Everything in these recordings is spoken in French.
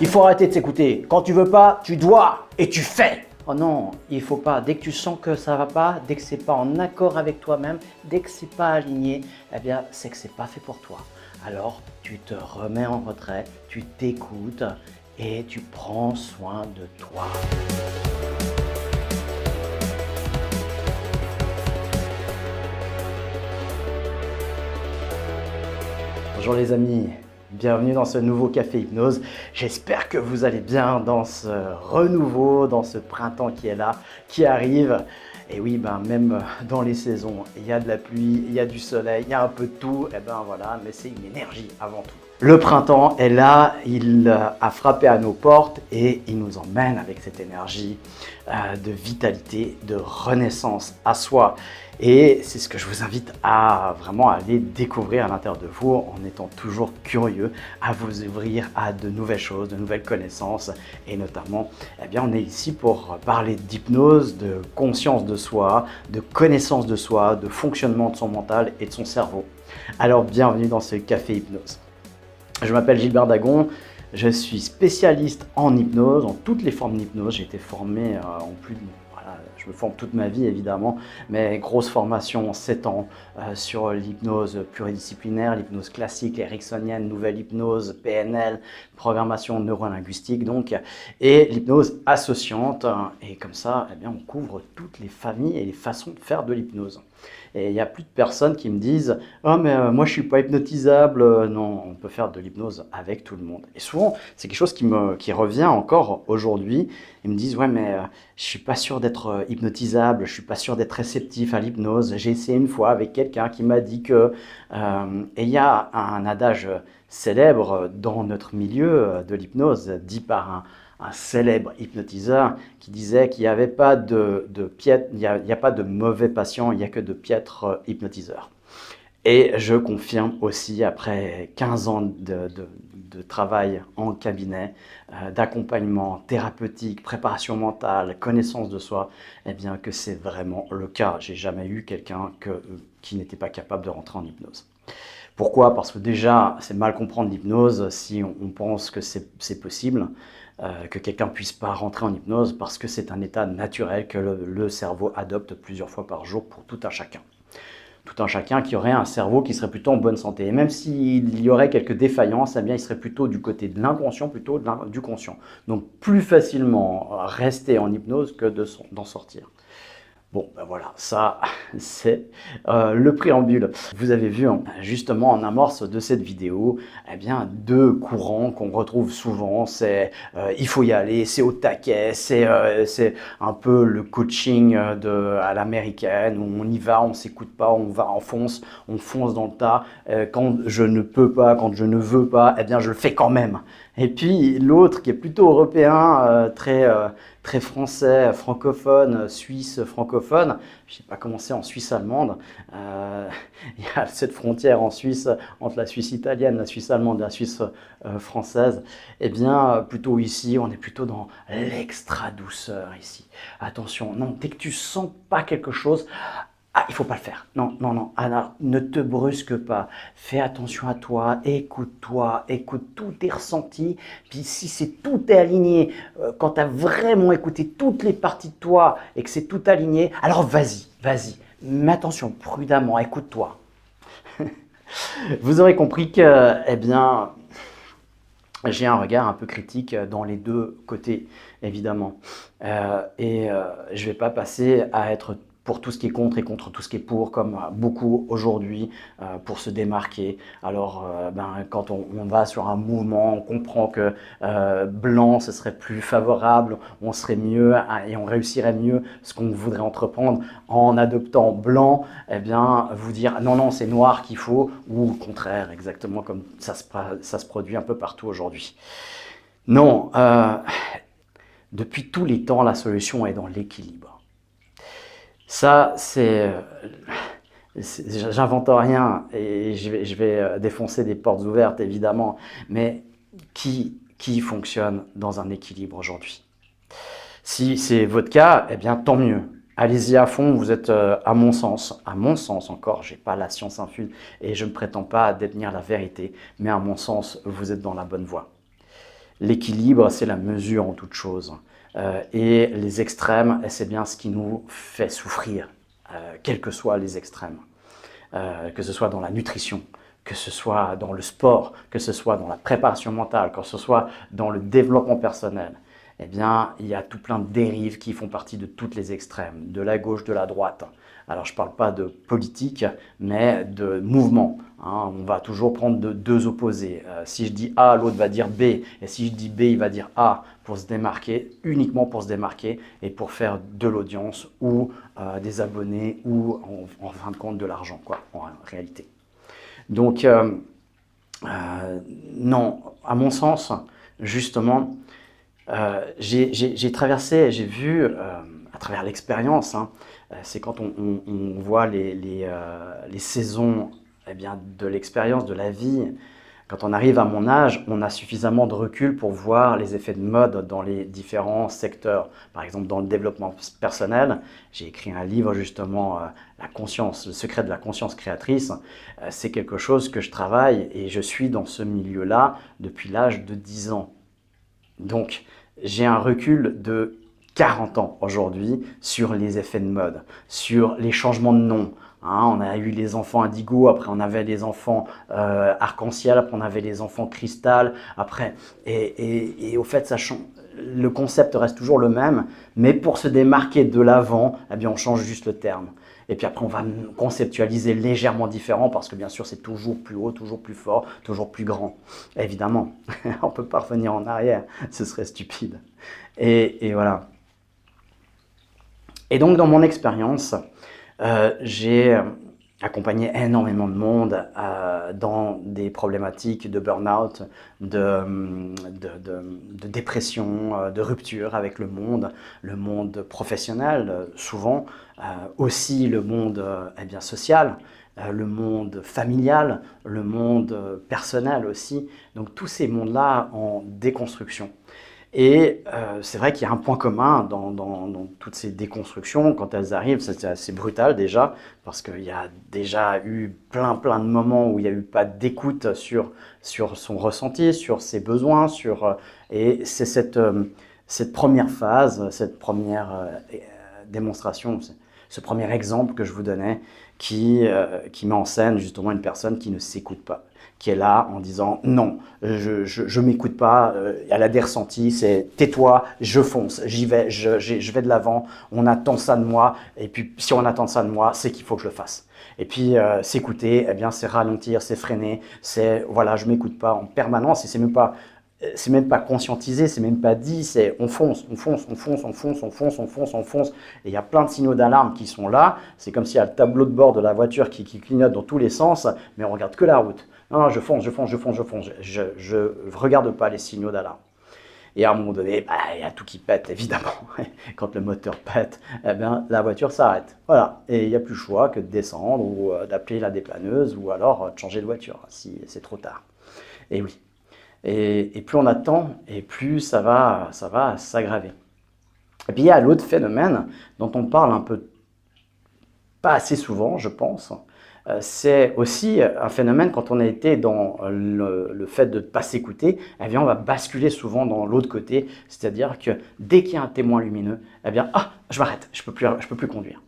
Il faut arrêter de s'écouter. Quand tu veux pas, tu dois et tu fais. Oh non, il faut pas. Dès que tu sens que ça va pas, dès que c'est pas en accord avec toi-même, dès que c'est pas aligné, eh bien, c'est que c'est pas fait pour toi. Alors, tu te remets en retrait, tu t'écoutes et tu prends soin de toi. Bonjour les amis, bienvenue dans ce nouveau Café Hypnose. J'espère que vous allez bien dans ce renouveau, dans ce printemps qui est là, qui arrive. Et oui, même dans les saisons, il y a de la pluie, il y a du soleil, il y a un peu de tout. Et ben voilà, mais c'est une énergie avant tout. Le printemps est là, il a frappé à nos portes et il nous emmène avec cette énergie de vitalité, de renaissance à soi. Et c'est ce que je vous invite à vraiment aller découvrir à l'intérieur de vous en étant toujours curieux, à vous ouvrir à de nouvelles choses, de nouvelles connaissances. Et notamment, eh bien, on est ici pour parler d'hypnose, de conscience de soi, de connaissance de soi, de fonctionnement de son mental et de son cerveau. Alors, bienvenue dans ce Café Hypnose. Je m'appelle Gilbert Dagon. Je suis spécialiste en hypnose, en toutes les formes d'hypnose. J'ai été formé en plus de... Je me forme toute ma vie évidemment, mais grosse formation, 7 ans sur l'hypnose pluridisciplinaire, l'hypnose classique, ericksonienne, nouvelle hypnose, PNL, programmation neurolinguistique donc, et l'hypnose associante. Et comme ça, eh bien, on couvre toutes les familles et les façons de faire de l'hypnose. Et il n'y a plus de personnes qui me disent « Ah mais moi je ne suis pas hypnotisable ». Non, on peut faire de l'hypnose avec tout le monde. Et souvent, c'est quelque chose qui revient encore aujourd'hui. Ils me disent « Ouais mais je ne suis pas sûr d'être hypnotisable, je ne suis pas sûr d'être réceptif à l'hypnose. J'ai essayé une fois avec quelqu'un qui m'a dit que… » Et il y a un adage célèbre dans notre milieu de l'hypnose, dit par un célèbre hypnotiseur qui disait qu'il n'y avait pas il y a pas de mauvais patients, il n'y a que de piètres hypnotiseurs. Et je confirme aussi, après 15 ans de travail en cabinet, d'accompagnement thérapeutique, préparation mentale, connaissance de soi, eh bien que c'est vraiment le cas. J'ai jamais eu quelqu'un qui n'était pas capable de rentrer en hypnose. Pourquoi? Parce que déjà, c'est mal comprendre l'hypnose si on pense que c'est possible. Que quelqu'un ne puisse pas rentrer en hypnose parce que c'est un état naturel que le cerveau adopte plusieurs fois par jour pour tout un chacun. Tout un chacun qui aurait un cerveau qui serait plutôt en bonne santé. Et même s'il y aurait quelques défaillances, eh bien, il serait plutôt du côté de l'inconscient plutôt du conscient. Donc plus facilement rester en hypnose que d'en sortir. Bon, ben voilà, ça c'est le préambule. Vous avez vu justement en amorce de cette vidéo, eh bien, deux courants qu'on retrouve souvent, c'est il faut y aller, c'est au taquet, c'est un peu le coaching à l'américaine, où on y va, on s'écoute pas, on va, on fonce dans le tas. Quand je ne peux pas, quand je ne veux pas, eh bien je le fais quand même. Et puis l'autre qui est plutôt européen, très français, francophone, suisse, francophone. Je ne sais pas comment c'est en Suisse allemande. Il y a cette frontière en Suisse entre la Suisse italienne, la Suisse allemande et la Suisse française. Eh bien, plutôt ici, on est plutôt dans l'extra douceur ici. Attention, non, dès que tu sens pas quelque chose, ah, il faut pas le faire. Non, non, non. Alors, ne te brusque pas. Fais attention à toi. Écoute-toi. Écoute tous tes ressentis. Puis si tout est aligné, quand tu as vraiment écouté toutes les parties de toi et que c'est tout aligné, alors vas-y, vas-y. Mais attention, prudemment, écoute-toi. Vous aurez compris que, eh bien, j'ai un regard un peu critique dans les deux côtés, évidemment. Je vais pas passer à être pour tout ce qui est contre et contre tout ce qui est pour, comme beaucoup aujourd'hui, pour se démarquer. Alors, quand on va sur un mouvement, on comprend que blanc, ce serait plus favorable, on serait mieux et on réussirait mieux ce qu'on voudrait entreprendre en adoptant blanc, eh bien, vous dire non, non, c'est noir qu'il faut, ou au contraire, exactement comme ça se produit un peu partout aujourd'hui. Non, depuis tous les temps, la solution est dans l'équilibre. Ça, j'invente rien et je vais défoncer des portes ouvertes évidemment, mais qui fonctionne dans un équilibre aujourd'hui? Si c'est votre cas, eh bien tant mieux. Allez-y à fond, vous êtes à mon sens encore, j'ai pas la science infuse et je ne prétends pas détenir la vérité, mais à mon sens, vous êtes dans la bonne voie. L'équilibre, c'est la mesure en toute chose. Et les extrêmes, c'est bien ce qui nous fait souffrir, quels que soient les extrêmes. Que ce soit dans la nutrition, que ce soit dans le sport, que ce soit dans la préparation mentale, que ce soit dans le développement personnel. Eh bien, il y a tout plein de dérives qui font partie de toutes les extrêmes, de la gauche, de la droite. Alors, je ne parle pas de politique, mais de mouvement. Hein. On va toujours prendre deux opposés. Si je dis A, l'autre va dire B. Et si je dis B, il va dire A pour se démarquer, uniquement pour se démarquer et pour faire de l'audience ou des abonnés ou en fin de compte de l'argent, quoi, en réalité. Donc, non, à mon sens, justement, j'ai traversé, j'ai vu à travers l'expérience, hein, c'est quand on voit les saisons eh bien, de l'expérience, de la vie. Quand on arrive à mon âge, on a suffisamment de recul pour voir les effets de mode dans les différents secteurs. Par exemple, dans le développement personnel, j'ai écrit un livre justement, La conscience, le secret de la conscience créatrice. C'est quelque chose que je travaille et je suis dans ce milieu-là depuis l'âge de 10 ans. Donc, j'ai un recul de 40 ans aujourd'hui sur les effets de mode, sur les changements de nom. Hein, on a eu les enfants indigo, après on avait les enfants arc-en-ciel, après on avait les enfants cristal, après, et au fait, le concept reste toujours le même, mais pour se démarquer de l'avant, eh bien on change juste le terme. Et puis après, on va conceptualiser légèrement différent parce que bien sûr, c'est toujours plus haut, toujours plus fort, toujours plus grand. Évidemment, on ne peut pas revenir en arrière, ce serait stupide. Et voilà. Et donc, dans mon expérience, j'ai accompagné énormément de monde dans des problématiques de burn-out, de dépression, de rupture avec le monde professionnel, souvent, aussi le monde eh bien, social, le monde familial, le monde personnel aussi. Donc tous ces mondes-là en déconstruction. Et c'est vrai qu'il y a un point commun dans toutes ces déconstructions, quand elles arrivent, c'est assez brutal déjà, parce qu'il y a déjà eu plein de moments où il n'y a eu pas d'écoute sur son ressenti, sur ses besoins, et c'est cette première phase, cette première démonstration, ce premier exemple que je vous donnais, qui met en scène justement une personne qui ne s'écoute pas, qui est là en disant non, je m'écoute pas, elle a des ressentis, c'est tais-toi, je fonce, j'y vais, je vais de l'avant, on attend ça de moi, et puis si on attend ça de moi, c'est qu'il faut que je le fasse. Et puis s'écouter, eh bien c'est ralentir, c'est freiner, c'est voilà, je m'écoute pas en permanence, et c'est même pas conscientisé, c'est même pas dit, c'est on fonce, on fonce, on fonce, on fonce, on fonce, on fonce, on fonce. Et il y a plein de signaux d'alarme qui sont là. C'est comme s'il y a le tableau de bord de la voiture qui clignote dans tous les sens, mais on regarde que la route. Non, je fonce, je fonce, je fonce, je fonce. Je regarde pas les signaux d'alarme. Et à un moment donné, bah, il y a tout qui pète, évidemment. Quand le moteur pète, eh bien, la voiture s'arrête. Voilà. Et il n'y a plus le choix que de descendre ou d'appeler la dépanneuse ou alors de changer de voiture si c'est trop tard. Et oui. Et plus on attend, et plus ça va s'aggraver. Et puis il y a l'autre phénomène dont on parle un peu, pas assez souvent, je pense. C'est aussi un phénomène quand on a été dans le fait de ne pas s'écouter, eh bien on va basculer souvent dans l'autre côté, c'est-à-dire que dès qu'il y a un témoin lumineux, eh bien je m'arrête, je peux plus conduire.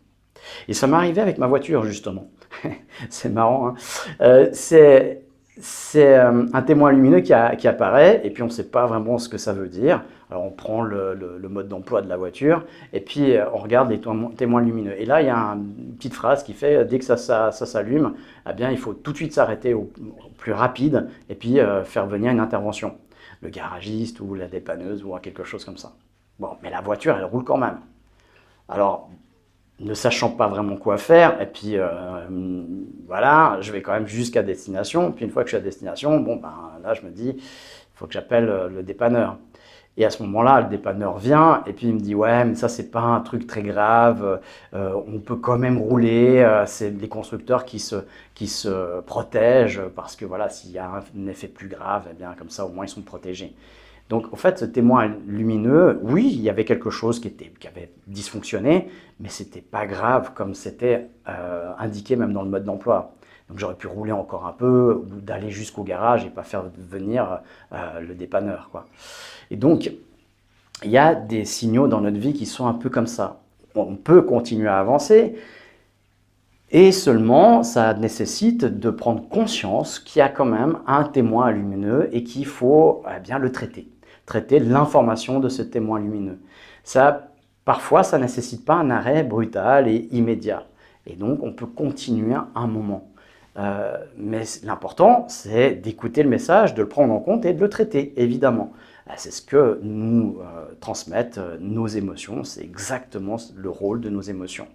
Et ça m'est arrivé avec ma voiture justement. C'est marrant, hein. C'est un témoin lumineux qui apparaît, et puis on ne sait pas vraiment ce que ça veut dire. Alors on prend le mode d'emploi de la voiture, et puis on regarde les témoins lumineux. Et là, il y a une petite phrase qui fait, dès que ça s'allume, eh bien, il faut tout de suite s'arrêter au plus rapide, et puis faire venir une intervention. Le garagiste, ou la dépanneuse, ou quelque chose comme ça. Bon, mais la voiture, elle roule quand même. Alors, ne sachant pas vraiment quoi faire, et puis voilà, je vais quand même jusqu'à destination, puis une fois que je suis à destination, bon ben là je me dis, il faut que j'appelle le dépanneur. Et à ce moment-là, le dépanneur vient, et puis il me dit, ouais, mais ça c'est pas un truc très grave, on peut quand même rouler, c'est les constructeurs qui se protègent, parce que voilà, s'il y a un effet plus grave, eh bien comme ça au moins ils sont protégés. Donc, en fait, ce témoin lumineux, oui, il y avait quelque chose qui avait dysfonctionné, mais ce n'était pas grave comme c'était indiqué même dans le mode d'emploi. Donc j'aurais pu rouler encore un peu ou d'aller jusqu'au garage et pas faire venir le dépanneur, quoi. Et donc, il y a des signaux dans notre vie qui sont un peu comme ça. On peut continuer à avancer, et seulement, ça nécessite de prendre conscience qu'il y a quand même un témoin lumineux et qu'il faut bien le traiter. Traiter l'information de ce témoin lumineux. Parfois, ça ne nécessite pas un arrêt brutal et immédiat. Et donc, on peut continuer un moment. Mais l'important, c'est d'écouter le message, de le prendre en compte et de le traiter, évidemment. C'est ce que nous transmettent nos émotions. C'est exactement le rôle de nos émotions.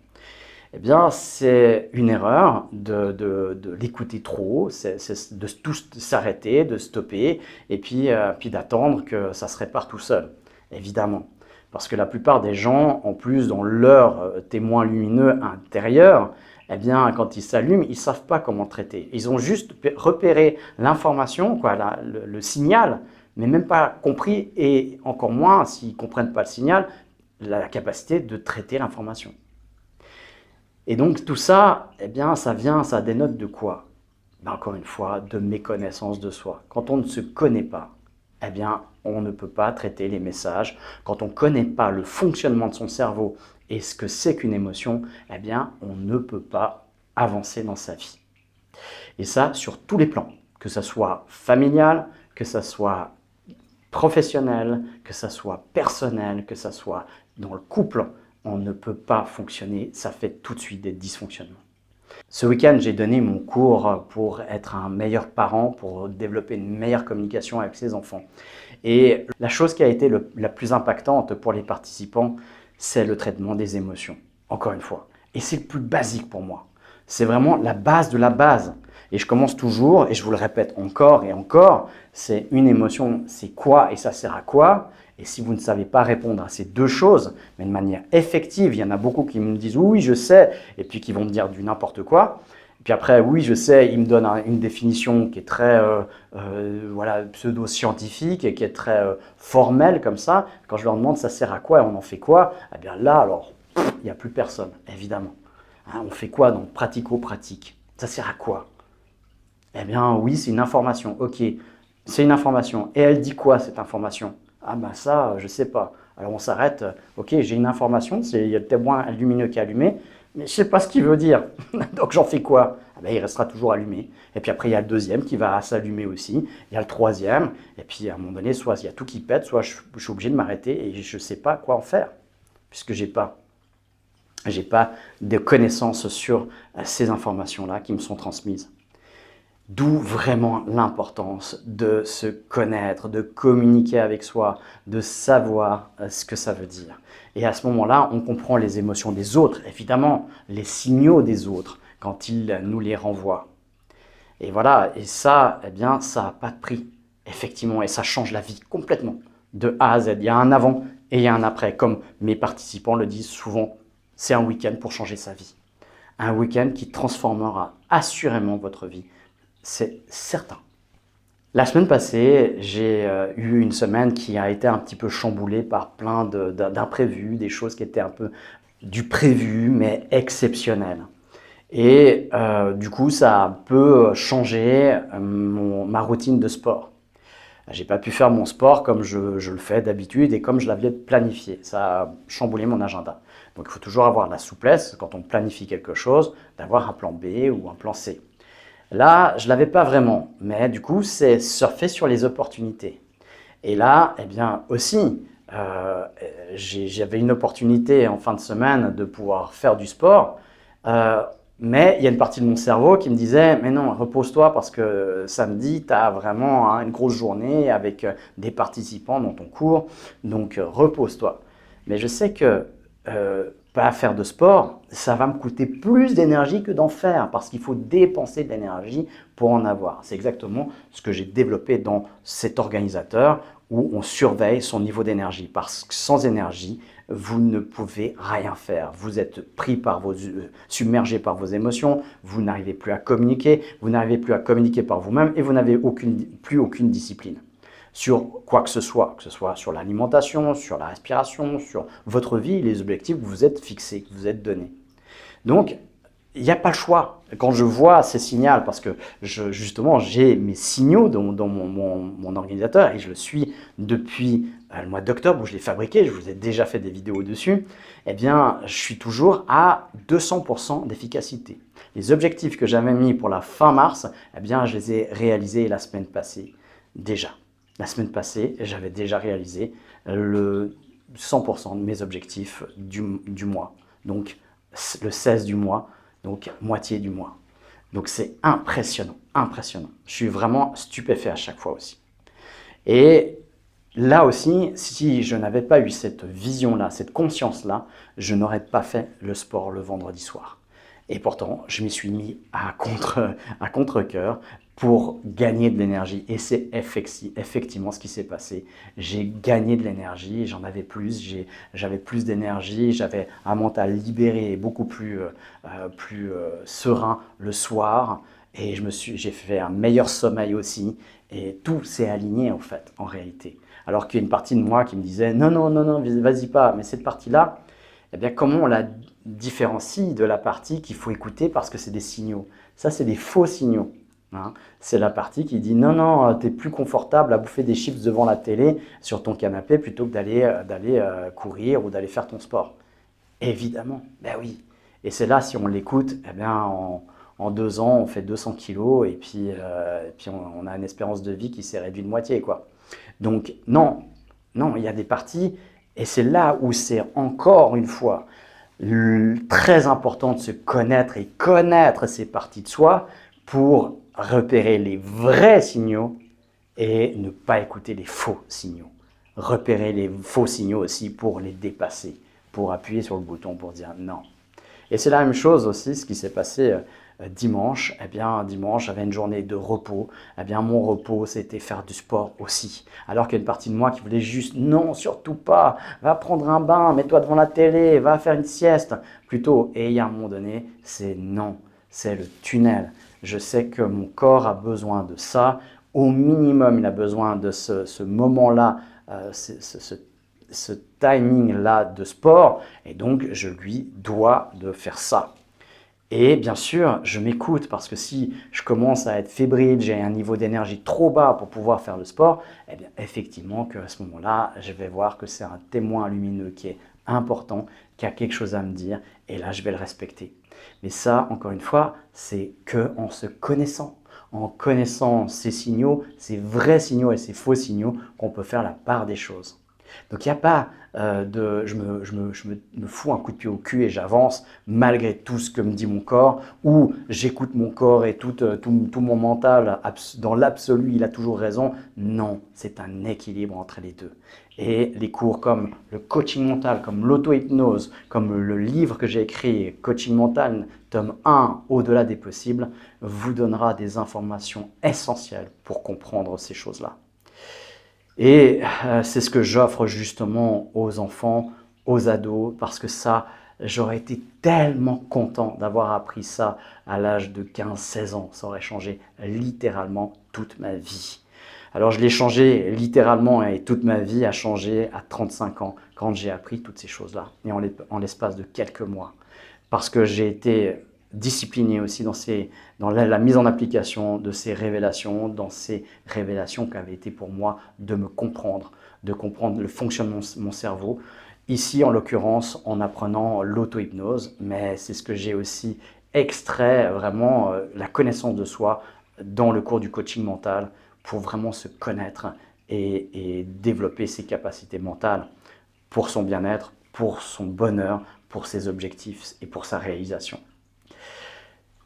Eh bien, c'est une erreur de l'écouter trop, c'est de tout s'arrêter, de stopper, et puis d'attendre que ça se répare tout seul, évidemment. Parce que la plupart des gens, en plus, dans leur témoin lumineux intérieur, eh bien, quand ils s'allument, ils ne savent pas comment traiter. Ils ont juste repéré l'information, le signal, mais même pas compris, et encore moins, s'ils ne comprennent pas le signal, la capacité de traiter l'information. Et donc tout ça, eh bien, ça dénote de quoi? Encore une fois, de méconnaissance de soi. Quand on ne se connaît pas, eh bien, on ne peut pas traiter les messages. Quand on ne connaît pas le fonctionnement de son cerveau et ce que c'est qu'une émotion, eh bien, on ne peut pas avancer dans sa vie. Et ça, sur tous les plans, que ce soit familial, que ce soit professionnel, que ce soit personnel, que ce soit dans le couple, on ne peut pas fonctionner, ça fait tout de suite des dysfonctionnements. Ce week-end, j'ai donné mon cours pour être un meilleur parent, pour développer une meilleure communication avec ses enfants. Et la chose qui a été la plus impactante pour les participants, c'est le traitement des émotions, encore une fois. Et c'est le plus basique pour moi. C'est vraiment la base de la base. Et je commence toujours, et je vous le répète encore et encore, c'est une émotion, c'est quoi et ça sert à quoi? Et si vous ne savez pas répondre à ces deux choses, mais de manière effective, il y en a beaucoup qui me disent oui, je sais, et puis qui vont me dire du n'importe quoi. Et puis après, oui, je sais, ils me donnent une définition qui est très pseudo-scientifique et qui est très formelle comme ça. Quand je leur demande ça sert à quoi et on en fait quoi, eh bien là, alors, il n'y a plus personne, évidemment. Hein, on fait quoi dans le pratico-pratique? Ça sert à quoi? Eh bien oui, c'est une information. Ok, c'est une information. Et elle dit quoi cette information? Ah ben ça, je ne sais pas. Alors on s'arrête. Ok, j'ai une information, il y a le témoin lumineux qui est allumé, mais je ne sais pas ce qu'il veut dire. Donc j'en fais quoi? Ah ben, il restera toujours allumé. Et puis après, il y a le deuxième qui va s'allumer aussi. Il y a le troisième. Et puis à un moment donné, soit il y a tout qui pète, soit je suis obligé de m'arrêter et je ne sais pas quoi en faire, puisque j'ai pas de connaissances sur ces informations-là qui me sont transmises. D'où vraiment l'importance de se connaître, de communiquer avec soi, de savoir ce que ça veut dire. Et à ce moment-là, on comprend les émotions des autres, évidemment, les signaux des autres quand ils nous les renvoient. Et voilà, et ça, eh bien, ça n'a pas de prix, effectivement, et ça change la vie complètement, de A à Z. Il y a un avant et il y a un après, comme mes participants le disent souvent, c'est un week-end pour changer sa vie. Un week-end qui transformera assurément votre vie. C'est certain. La semaine passée, j'ai eu une semaine qui a été un petit peu chamboulée par plein d'imprévus, des choses qui étaient un peu du prévu, mais exceptionnelles. Et du coup, ça a un peu changé ma routine de sport. J'ai pas pu faire mon sport comme je le fais d'habitude et comme je l'avais planifié. Ça a chamboulé mon agenda. Donc il faut toujours avoir de la souplesse quand on planifie quelque chose, d'avoir un plan B ou un plan C. Là, je ne l'avais pas vraiment, mais du coup, c'est surfer sur les opportunités. Et là, eh bien aussi, j'avais une opportunité en fin de semaine de pouvoir faire du sport, mais il y a une partie de mon cerveau qui me disait « Mais non, repose-toi parce que samedi, tu as vraiment une grosse journée avec des participants dans ton cours, donc repose-toi. » Mais je sais que pas faire de sport, ça va me coûter plus d'énergie que d'en faire parce qu'il faut dépenser de l'énergie pour en avoir. C'est exactement ce que j'ai développé dans cet organisateur où on surveille son niveau d'énergie parce que sans énergie, vous ne pouvez rien faire. Vous êtes pris submergé par vos émotions, vous n'arrivez plus à communiquer, vous n'arrivez plus à communiquer par vous-même et vous n'avez plus aucune discipline sur quoi que ce soit sur l'alimentation, sur la respiration, sur votre vie, les objectifs que vous êtes fixés, que vous êtes donnés. Donc, il n'y a pas le choix. Quand je vois ces signaux, parce que justement, j'ai mes signaux dans mon organisateur et je le suis depuis le mois d'octobre où je l'ai fabriqué, je vous ai déjà fait des vidéos dessus, eh bien, je suis toujours à 200% d'efficacité. Les objectifs que j'avais mis pour la fin mars, eh bien, je les ai réalisés la semaine passée déjà. La semaine passée, j'avais déjà réalisé le 100% de mes objectifs du mois. Donc, le 16 du mois, donc moitié du mois. Donc, c'est impressionnant, impressionnant. Je suis vraiment stupéfait à chaque fois aussi. Et là aussi, si je n'avais pas eu cette vision-là, cette conscience-là, je n'aurais pas fait le sport le vendredi soir. Et pourtant, je m'y suis mis à contre-cœur pour gagner de l'énergie. Et c'est effectivement ce qui s'est passé. J'ai gagné de l'énergie, j'en avais plus, j'avais plus d'énergie, j'avais un mental libéré et beaucoup plus, serein le soir. Et j'ai fait un meilleur sommeil aussi. Et tout s'est aligné en fait, en réalité. Alors qu'il y a une partie de moi qui me disait non, non, non, non, vas-y pas. Mais cette partie-là, eh bien, comment on la différencie de la partie qu'il faut écouter parce que c'est des signaux? Ça, c'est des faux signaux. Hein. C'est la partie qui dit non, non, tu es plus confortable à bouffer des chips devant la télé sur ton canapé plutôt que d'aller courir ou d'aller faire ton sport. Évidemment, ben oui. Et c'est là, si on l'écoute, eh bien, en 2 ans, on fait 200 kilos et puis, on a une espérance de vie qui s'est réduite de moitié, quoi. Donc, non, non, il y a des parties, et c'est là où c'est encore une fois très important de se connaître et connaître ces parties de soi pour repérer les vrais signaux et ne pas écouter les faux signaux. Repérer les faux signaux aussi pour les dépasser, pour appuyer sur le bouton pour dire non. Et c'est la même chose aussi, ce qui s'est passé dimanche. Eh bien, dimanche, j'avais une journée de repos. Eh bien, mon repos, c'était faire du sport aussi. Alors qu'il y a une partie de moi qui voulait juste, non, surtout pas, va prendre un bain, mets-toi devant la télé, va faire une sieste, plutôt. Et il y a un moment donné, c'est non, c'est le tunnel. Je sais que mon corps a besoin de ça. Au minimum, il a besoin de ce moment-là, ce timing-là de sport, et donc je lui dois de faire ça. Et bien sûr, je m'écoute parce que si je commence à être fébrile, j'ai un niveau d'énergie trop bas pour pouvoir faire le sport, eh bien effectivement qu'à ce moment-là, je vais voir que c'est un témoin lumineux qui est important, qui a quelque chose à me dire, et là je vais le respecter. Mais ça, encore une fois, c'est que en se connaissant. En connaissant ces signaux, ces vrais signaux et ces faux signaux, qu'on peut faire la part des choses. Donc il n'y a pas je me fous un coup de pied au cul et j'avance malgré tout ce que me dit mon corps, ou j'écoute mon corps et tout mon mental, dans l'absolu, il a toujours raison. Non, c'est un équilibre entre les deux. Et les cours comme le coaching mental, comme l'auto-hypnose, comme le livre que j'ai écrit, Coaching mental, tome 1, Au-delà des possibles, vous donnera des informations essentielles pour comprendre ces choses-là. Et c'est ce que j'offre justement aux enfants, aux ados, parce que ça, j'aurais été tellement content d'avoir appris ça à l'âge de 15-16 ans. Ça aurait changé littéralement toute ma vie. Alors je l'ai changé littéralement et toute ma vie a changé à 35 ans quand j'ai appris toutes ces choses-là, et en l'espace de quelques mois. Parce que j'ai été discipliné aussi dans la mise en application de ces révélations qui avaient été pour moi de me comprendre, de comprendre le fonctionnement de mon cerveau. Ici, en l'occurrence, en apprenant l'auto-hypnose, mais c'est ce que j'ai aussi extrait vraiment la connaissance de soi dans le cours du coaching mental pour vraiment se connaître et développer ses capacités mentales pour son bien-être, pour son bonheur, pour ses objectifs et pour sa réalisation.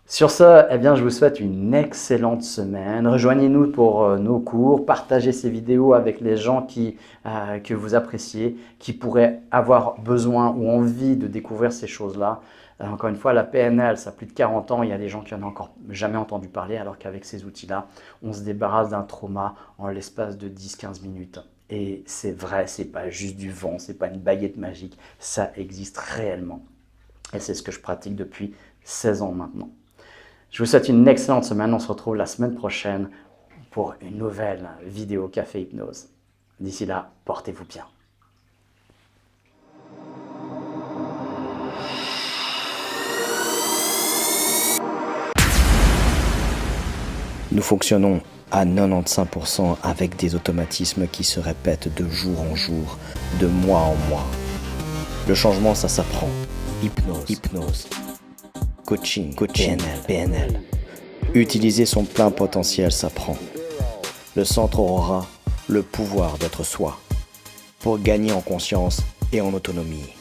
Sur ce, eh bien, je vous souhaite une excellente semaine. Rejoignez-nous pour nos cours, partagez ces vidéos avec les gens que vous appréciez, qui pourraient avoir besoin ou envie de découvrir ces choses-là. Encore une fois, la PNL, ça a plus de 40 ans, il y a des gens qui n'en ont encore jamais entendu parler, alors qu'avec ces outils-là, on se débarrasse d'un trauma en l'espace de 10-15 minutes. Et c'est vrai, c'est pas juste du vent, c'est pas une baguette magique, ça existe réellement. Et c'est ce que je pratique depuis 16 ans maintenant. Je vous souhaite une excellente semaine. On se retrouve la semaine prochaine pour une nouvelle vidéo Café Hypnose. D'ici là, portez-vous bien. Nous fonctionnons à 95% avec des automatismes qui se répètent de jour en jour, de mois en mois. Le changement, ça s'apprend. Hypnose. Coaching, PNL. Utiliser son plein potentiel s'apprend. Le centre aura le pouvoir d'être soi, pour gagner en conscience et en autonomie.